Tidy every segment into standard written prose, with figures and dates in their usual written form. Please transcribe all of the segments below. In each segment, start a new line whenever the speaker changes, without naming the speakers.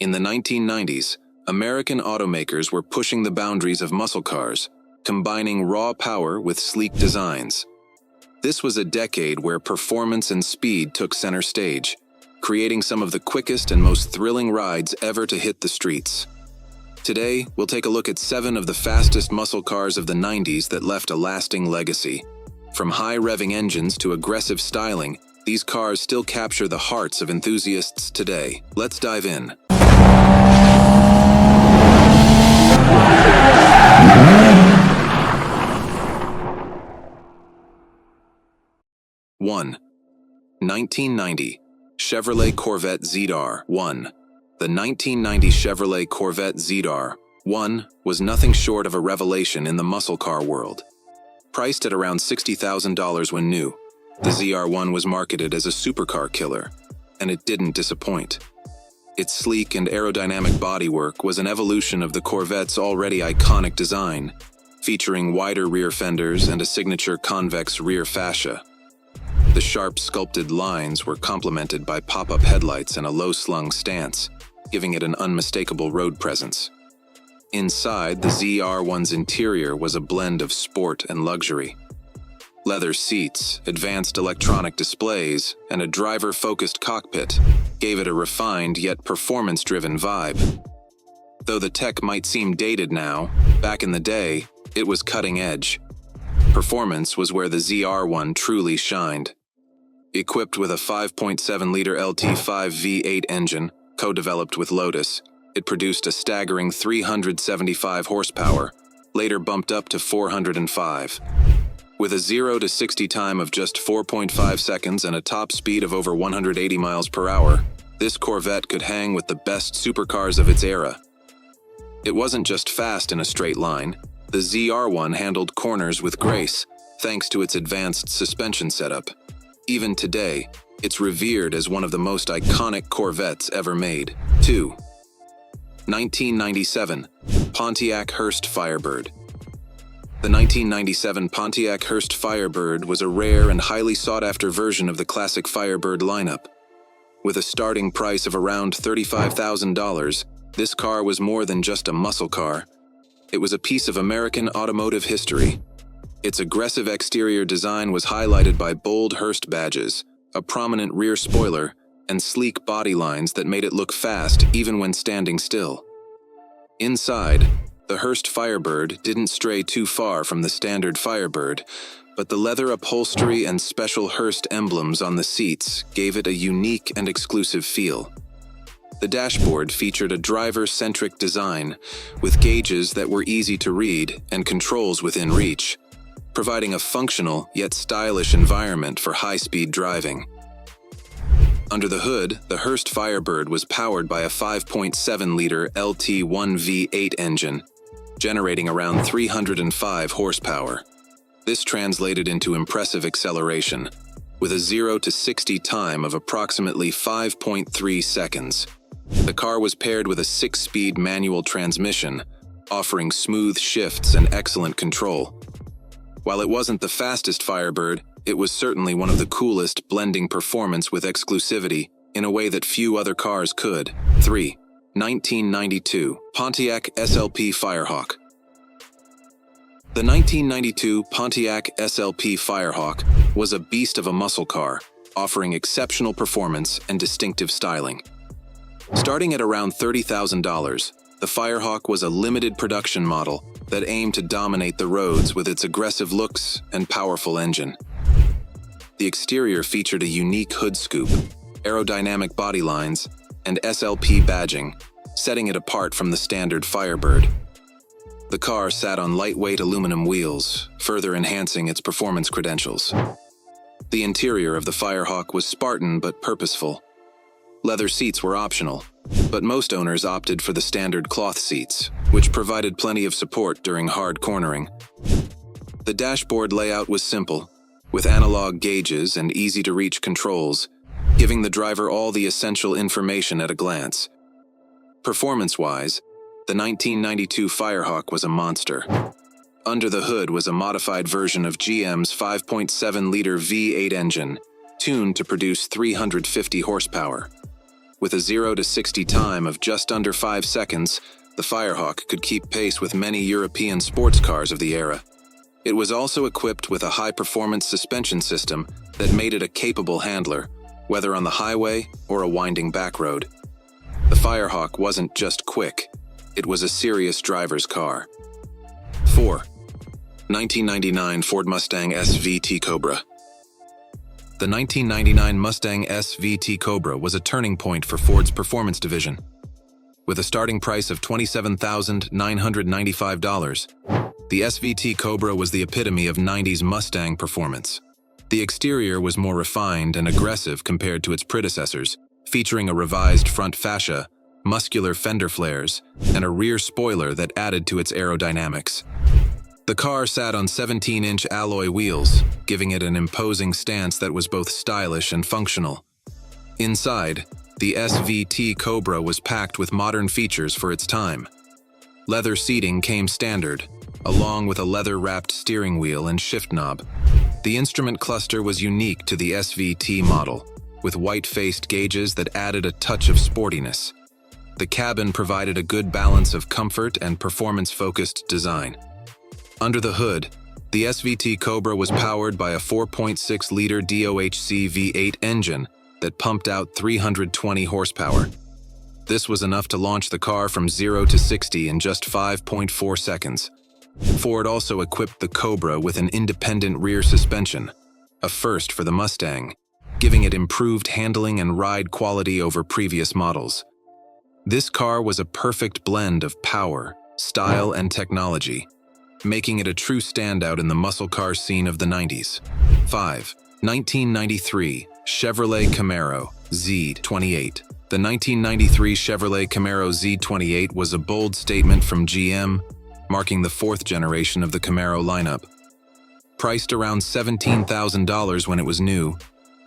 In the 1990s, American automakers were pushing the boundaries of muscle cars, combining raw power with sleek designs. This was a decade where performance and speed took center stage, creating some of the quickest and most thrilling rides ever to hit the streets. Today, we'll take a look at 7 of the fastest muscle cars of the 90s that left a lasting legacy. From high-revving engines to aggressive styling, these cars still capture the hearts of enthusiasts today. Let's dive in. One, 1990 Chevrolet Corvette ZR1. The 1990 Chevrolet Corvette ZR1 was nothing short of a revelation in the muscle car world. Priced at around $60,000 when new, the ZR1 was marketed as a supercar killer, and it didn't disappoint. Its sleek and aerodynamic bodywork was an evolution of the Corvette's already iconic design, featuring wider rear fenders and a signature convex rear fascia. The sharp, sculpted lines were complemented by pop-up headlights and a low-slung stance, giving it an unmistakable road presence. Inside, the ZR1's interior was a blend of sport and luxury. Leather seats, advanced electronic displays, and a driver-focused cockpit gave it a refined yet performance-driven vibe. Though the tech might seem dated now, back in the day, it was cutting-edge. Performance was where the ZR1 truly shined. Equipped with a 5.7-liter LT5 V8 engine, co-developed with Lotus, it produced a staggering 375 horsepower, later bumped up to 405. With a 0 to 60 time of just 4.5 seconds and a top speed of over 180 miles per hour, this Corvette could hang with the best supercars of its era. It wasn't just fast in a straight line. The ZR1 handled corners with grace, thanks to its advanced suspension setup. Even today, it's revered as one of the most iconic Corvettes ever made. 2. 1997 Pontiac Hurst Firebird. The 1997 Pontiac Hurst Firebird was a rare and highly sought-after version of the classic Firebird lineup. With a starting price of around $35,000, this car was more than just a muscle car. It was a piece of American automotive history. Its aggressive exterior design was highlighted by bold Hurst badges, a prominent rear spoiler, and sleek body lines that made it look fast even when standing still. Inside, the Hurst Firebird didn't stray too far from the standard Firebird, but the leather upholstery and special Hurst emblems on the seats gave it a unique and exclusive feel. The dashboard featured a driver-centric design, with gauges that were easy to read and controls within reach, providing a functional yet stylish environment for high-speed driving. Under the hood, the Hurst Firebird was powered by a 5.7-liter LT1 V8 engine, generating around 305 horsepower. This translated into impressive acceleration, with a 0 to 60 time of approximately 5.3 seconds. The car was paired with a 6-speed manual transmission, offering smooth shifts and excellent control. While it wasn't the fastest Firebird, it was certainly one of the coolest, blending performance with exclusivity in a way that few other cars could. 3. 1992 Pontiac SLP Firehawk. The 1992 Pontiac SLP Firehawk was a beast of a muscle car, offering exceptional performance and distinctive styling. Starting at around $30,000, the Firehawk was a limited production model that aimed to dominate the roads with its aggressive looks and powerful engine. The exterior featured a unique hood scoop, aerodynamic body lines, and SLP badging, setting it apart from the standard Firebird. The car sat on lightweight aluminum wheels, further enhancing its performance credentials. The interior of the Firehawk was Spartan but purposeful. Leather seats were optional, but most owners opted for the standard cloth seats, which provided plenty of support during hard cornering. The dashboard layout was simple, with analog gauges and easy-to-reach controls, giving the driver all the essential information at a glance. Performance-wise, the 1992 Firehawk was a monster. Under the hood was a modified version of GM's 5.7-liter V8 engine, tuned to produce 350 horsepower. With a 0 to 60 time of just under 5 seconds, the Firehawk could keep pace with many European sports cars of the era. It was also equipped with a high-performance suspension system that made it a capable handler, whether on the highway or a winding back road. The Firehawk wasn't just quick, it was a serious driver's car. 4. 1999 Ford Mustang SVT Cobra. The 1999 Mustang SVT Cobra was a turning point for Ford's performance division. With a starting price of $27,995, the SVT Cobra was the epitome of 90s Mustang performance. The exterior was more refined and aggressive compared to its predecessors, featuring a revised front fascia, muscular fender flares, and a rear spoiler that added to its aerodynamics. The car sat on 17-inch alloy wheels, giving it an imposing stance that was both stylish and functional. Inside, the SVT Cobra was packed with modern features for its time. Leather seating came standard, along with a leather-wrapped steering wheel and shift knob. The instrument cluster was unique to the SVT model, with white-faced gauges that added a touch of sportiness. The cabin provided a good balance of comfort and performance-focused design. Under the hood, the SVT Cobra was powered by a 4.6-liter DOHC V8 engine that pumped out 320 horsepower. This was enough to launch the car from 0 to 60 in just 5.4 seconds. Ford also equipped the Cobra with an independent rear suspension, a first for the Mustang, giving it improved handling and ride quality over previous models. This car was a perfect blend of power, style, and technology, making it a true standout in the muscle car scene of the 90s. 5. 1993 Chevrolet Camaro Z28. The 1993 Chevrolet Camaro Z28 was a bold statement from GM, marking the fourth generation of the Camaro lineup. Priced around $17,000 when it was new,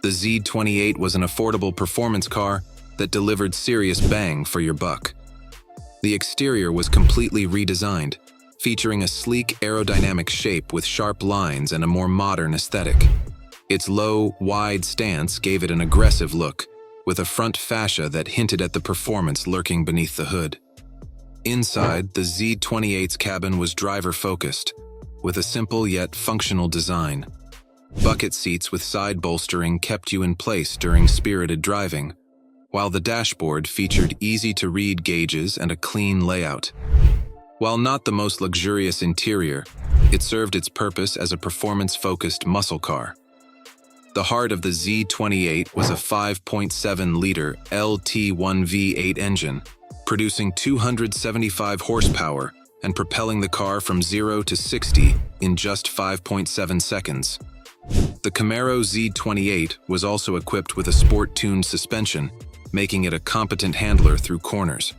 the Z28 was an affordable performance car that delivered serious bang for your buck. The exterior was completely redesigned, featuring a sleek aerodynamic shape with sharp lines and a more modern aesthetic. Its low, wide stance gave it an aggressive look, with a front fascia that hinted at the performance lurking beneath the hood. Inside, the Z28's cabin was driver-focused, with a simple yet functional design. Bucket seats with side bolstering kept you in place during spirited driving, while the dashboard featured easy-to-read gauges and a clean layout. While not the most luxurious interior, it served its purpose as a performance-focused muscle car. The heart of the Z28 was a 5.7-liter LT1 V8 engine, producing 275 horsepower and propelling the car from 0 to 60 in just 5.7 seconds. The Camaro Z28 was also equipped with a sport-tuned suspension, making it a competent handler through corners.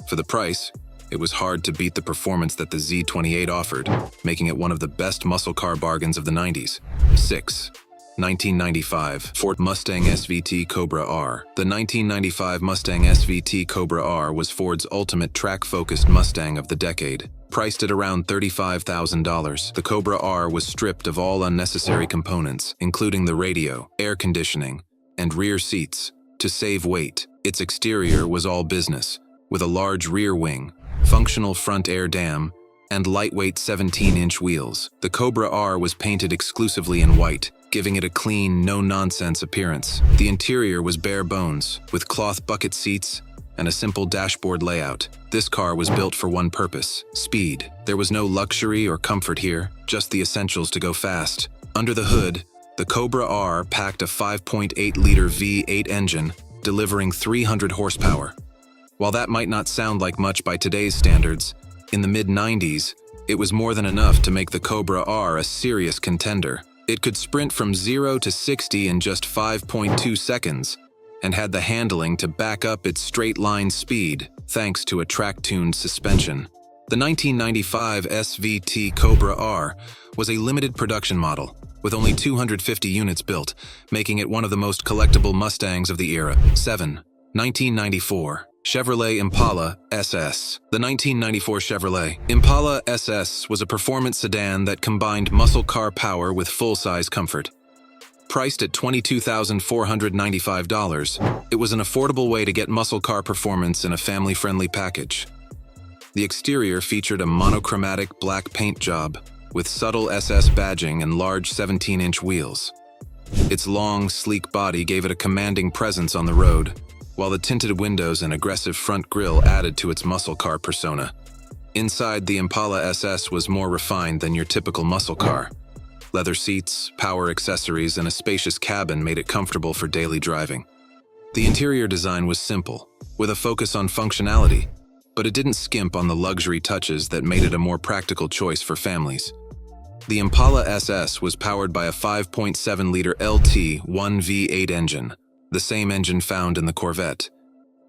For the price, it was hard to beat the performance that the Z28 offered, making it one of the best muscle car bargains of the 90s. 6. 1995 Ford Mustang SVT Cobra R. The 1995 Mustang SVT Cobra R was Ford's ultimate track-focused Mustang of the decade. Priced at around $35,000, the Cobra R was stripped of all unnecessary components, including the radio, air conditioning, and rear seats. To save weight, its exterior was all business, with a large rear wing, functional front air dam, and lightweight 17-inch wheels. The Cobra R was painted exclusively in white, giving it a clean, no-nonsense appearance. The interior was bare bones, with cloth bucket seats and a simple dashboard layout. This car was built for one purpose: speed. There was no luxury or comfort here, just the essentials to go fast. Under the hood, the Cobra R packed a 5.8-liter V8 engine, delivering 300 horsepower. While that might not sound like much by today's standards, in the mid-90s, it was more than enough to make the Cobra R a serious contender. It could sprint from 0 to 60 in just 5.2 seconds, and had the handling to back up its straight-line speed, thanks to a track-tuned suspension. The 1995 SVT Cobra R was a limited production model, with only 250 units built, making it one of the most collectible Mustangs of the era. 7. 1994 Chevrolet Impala SS. The 1994 Chevrolet Impala SS was a performance sedan that combined muscle car power with full-size comfort. Priced at $22,495, it was an affordable way to get muscle car performance in a family-friendly package. The exterior featured a monochromatic black paint job with subtle SS badging and large 17-inch wheels. Its long, sleek body gave it a commanding presence on the road, while the tinted windows and aggressive front grille added to its muscle car persona. Inside, the Impala SS was more refined than your typical muscle car. Leather seats, power accessories, and a spacious cabin made it comfortable for daily driving. The interior design was simple, with a focus on functionality, but it didn't skimp on the luxury touches that made it a more practical choice for families. The Impala SS was powered by a 5.7-liter LT 1V8 engine, the same engine found in the Corvette.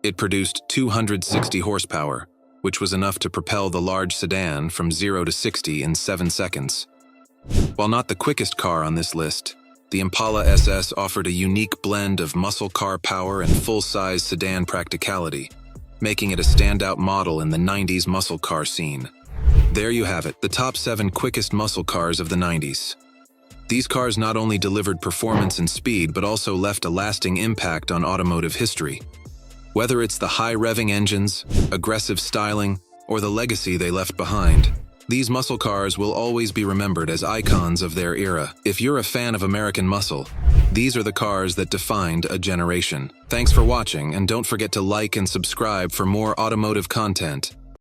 It produced 260 horsepower, which was enough to propel the large sedan from 0 to 60 in 7 seconds. While not the quickest car on this list, the Impala SS offered a unique blend of muscle car power and full-size sedan practicality, making it a standout model in the 90s muscle car scene. There you have it, the top 7 quickest muscle cars of the 90s. These cars not only delivered performance and speed, but also left a lasting impact on automotive history. Whether it's the high-revving engines, aggressive styling, or the legacy they left behind, these muscle cars will always be remembered as icons of their era. If you're a fan of American muscle, these are the cars that defined a generation. Thanks for watching, and don't forget to like and subscribe for more automotive content.